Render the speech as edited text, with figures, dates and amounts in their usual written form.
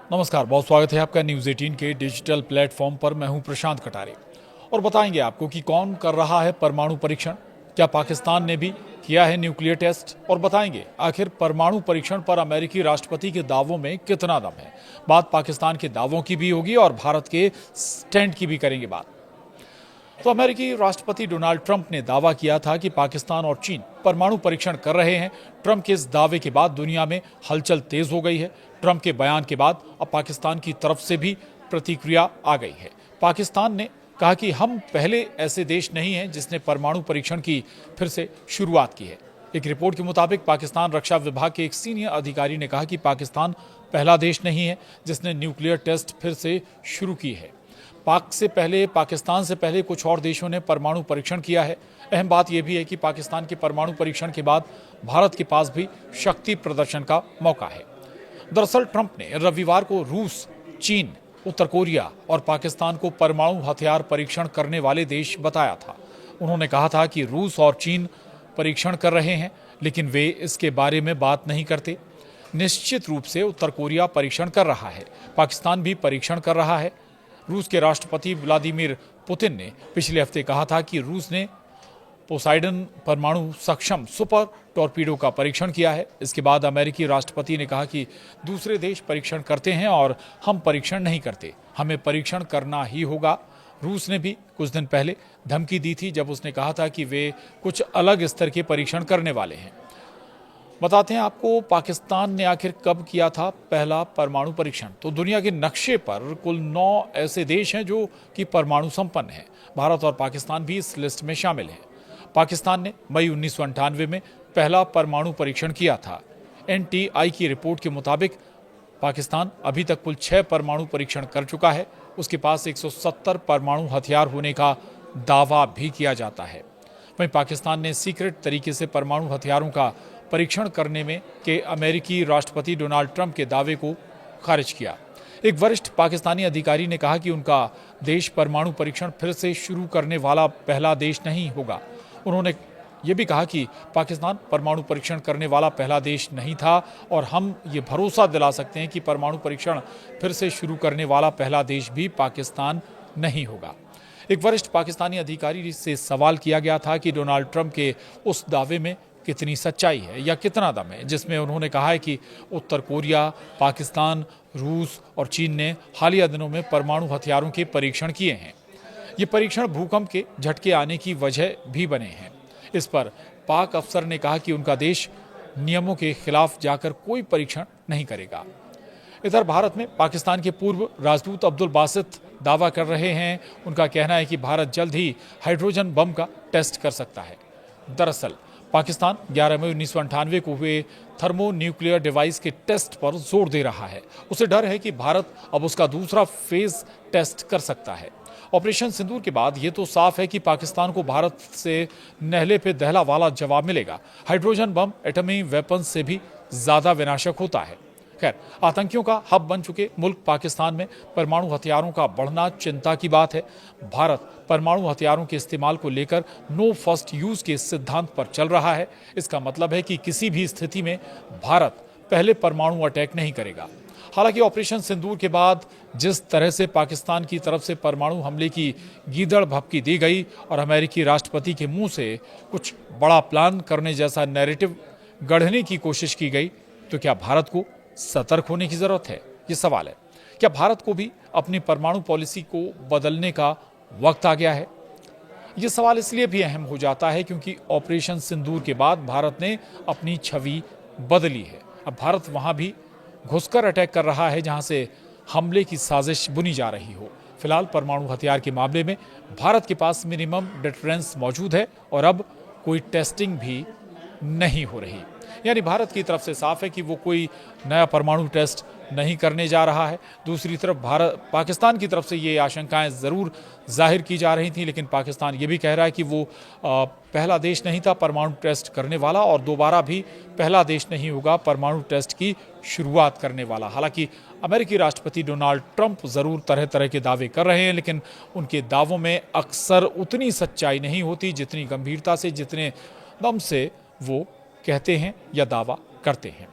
नमस्कार, बहुत स्वागत है आपका न्यूज़ 18 के डिजिटल प्लेटफॉर्म पर। मैं हूं प्रशांत कटारे और बताएंगे आपको कि कौन कर रहा है परमाणु परीक्षण, क्या पाकिस्तान ने भी किया है न्यूक्लियर टेस्ट, और बताएंगे आखिर परमाणु परीक्षण पर अमेरिकी राष्ट्रपति के दावों में कितना दम है। बात पाकिस्तान के दावों की भी होगी और भारत के स्टैंड की भी करेंगे बात। तो अमेरिकी राष्ट्रपति डोनाल्ड ट्रंप ने दावा किया था कि पाकिस्तान और चीन परमाणु परीक्षण कर रहे हैं। ट्रंप के इस दावे के बाद दुनिया में हलचल तेज हो गई है। ट्रंप के बयान के बाद अब पाकिस्तान की तरफ से भी प्रतिक्रिया आ गई है। पाकिस्तान ने कहा कि हम पहले ऐसे देश नहीं हैं जिसने परमाणु परीक्षण की फिर से शुरुआत की है। एक रिपोर्ट के मुताबिक पाकिस्तान रक्षा विभाग के एक सीनियर अधिकारी ने कहा कि पाकिस्तान पहला देश नहीं है जिसने न्यूक्लियर टेस्ट फिर से शुरू की है। पाकिस्तान से पहले कुछ और देशों ने परमाणु परीक्षण किया है। अहम बात यह भी है कि पाकिस्तान के परमाणु परीक्षण के बाद भारत के पास भी शक्ति प्रदर्शन का मौका है। दरअसल ट्रंप ने रविवार को रूस, चीन, उत्तर कोरिया और पाकिस्तान को परमाणु हथियार परीक्षण करने वाले देश बताया था। उन्होंने कहा था कि रूस और चीन परीक्षण कर रहे हैं, लेकिन वे इसके बारे में बात नहीं करते। निश्चित रूप से उत्तर कोरिया परीक्षण कर रहा है, पाकिस्तान भी परीक्षण कर रहा है। रूस के राष्ट्रपति व्लादिमीर पुतिन ने पिछले हफ्ते कहा था कि रूस ने पोसाइडन परमाणु सक्षम सुपर टॉर्पीडो का परीक्षण किया है। इसके बाद अमेरिकी राष्ट्रपति ने कहा कि दूसरे देश परीक्षण करते हैं और हम परीक्षण नहीं करते, हमें परीक्षण करना ही होगा। रूस ने भी कुछ दिन पहले धमकी दी थी जब उसने कहा था कि वे कुछ अलग स्तर के परीक्षण करने वाले हैं। बताते हैं आपको पाकिस्तान ने आखिर कब किया था पहला परमाणु परीक्षण। तो दुनिया के नक्शे पर कुल 9 ऐसे देश हैं जो कि परमाणु संपन्न हैं। भारत और पाकिस्तान भी इस लिस्ट में शामिल हैं। पाकिस्तान ने मई 1998 में पहला परमाणु परीक्षण किया था। एनटीआई की रिपोर्ट के मुताबिक पाकिस्तान अभी तक कुल 6 परमाणु परीक्षण कर चुका है। उसके पास 170 परमाणु हथियार होने का दावा भी किया जाता है। वहीं पाकिस्तान ने सीक्रेट तरीके से परमाणु हथियारों का परीक्षण करने में के अमेरिकी राष्ट्रपति डोनाल्ड ट्रंप के दावे को खारिज किया। एक वरिष्ठ पाकिस्तानी अधिकारी ने कहा कि उनका देश परमाणु परीक्षण फिर से शुरू करने वाला पहला देश नहीं होगा। उन्होंने ये भी कहा कि पाकिस्तान परमाणु परीक्षण करने वाला पहला देश नहीं था और हम ये भरोसा दिला सकते हैं कि परमाणु परीक्षण फिर से शुरू करने वाला पहला देश भी पाकिस्तान नहीं होगा। एक वरिष्ठ पाकिस्तानी अधिकारी से सवाल किया गया था कि डोनाल्ड ट्रंप के उस दावे में कितनी सच्चाई है या कितना दम है, जिसमें उन्होंने कहा है कि उत्तर कोरिया, पाकिस्तान, रूस और चीन ने हालिया दिनों में परमाणु हथियारों के परीक्षण किए हैं। ये परीक्षण भूकंप के झटके आने की वजह भी बने हैं। इस पर पाक अफसर ने कहा कि उनका देश नियमों के खिलाफ जाकर कोई परीक्षण नहीं करेगा। इधर भारत में पाकिस्तान के पूर्व राजदूत अब्दुल बासित दावा कर रहे हैं। उनका कहना है कि भारत जल्द ही हाइड्रोजन बम का टेस्ट कर सकता है। दरअसल पाकिस्तान 11 मई 1998 को हुए थर्मो न्यूक्लियर डिवाइस के टेस्ट पर जोर दे रहा है। उसे डर है कि भारत अब उसका दूसरा फेज टेस्ट कर सकता है। ऑपरेशन सिंदूर के बाद ये तो साफ है कि पाकिस्तान को भारत से नहले पे दहला वाला जवाब मिलेगा। हाइड्रोजन बम एटमी वेपन से भी ज्यादा विनाशक होता है। खैर, आतंकियों का हब बन चुके मुल्क पाकिस्तान में परमाणु हथियारों का बढ़ना चिंता की बात है। भारत परमाणु हथियारों के इस्तेमाल को लेकर नो फर्स्ट यूज के सिद्धांत पर चल रहा है। इसका मतलब है कि किसी भी स्थिति में भारत पहले परमाणु अटैक नहीं करेगा। हालांकि ऑपरेशन सिंदूर के बाद जिस तरह से पाकिस्तान की तरफ से परमाणु हमले की गीदड़ भभकी दी गई और अमेरिकी राष्ट्रपति के मुंह से कुछ बड़ा प्लान करने जैसा नैरेटिव गढ़ने की कोशिश की गई, तो क्या भारत को सतर्क होने की जरूरत है? ये सवाल है। क्या भारत को भी अपनी परमाणु पॉलिसी को बदलने का वक्त आ गया है? ये सवाल इसलिए भी अहम हो जाता है क्योंकि ऑपरेशन सिंदूर के बाद भारत ने अपनी छवि बदली है। अब भारत वहां भी घुसकर अटैक कर रहा है जहां से हमले की साजिश बुनी जा रही हो। फिलहाल परमाणु हथियार के मामले में भारत के पास मिनिमम डिटरेंस मौजूद है और अब कोई टेस्टिंग भी नहीं हो रही। यानी भारत की तरफ से साफ है कि वो कोई नया परमाणु टेस्ट नहीं करने जा रहा है। दूसरी तरफ पाकिस्तान की तरफ से ये आशंकाएं ज़रूर जाहिर की जा रही थी, लेकिन पाकिस्तान ये भी कह रहा है कि वो पहला देश नहीं था परमाणु टेस्ट करने वाला और दोबारा भी पहला देश नहीं होगा परमाणु टेस्ट की शुरुआत करने वाला। हालांकि अमेरिकी राष्ट्रपति डोनाल्ड ट्रंप ज़रूर तरह तरह के दावे कर रहे हैं, लेकिन उनके दावों में अक्सर उतनी सच्चाई नहीं होती जितनी गंभीरता से, जितने दम से वो कहते हैं या दावा करते हैं।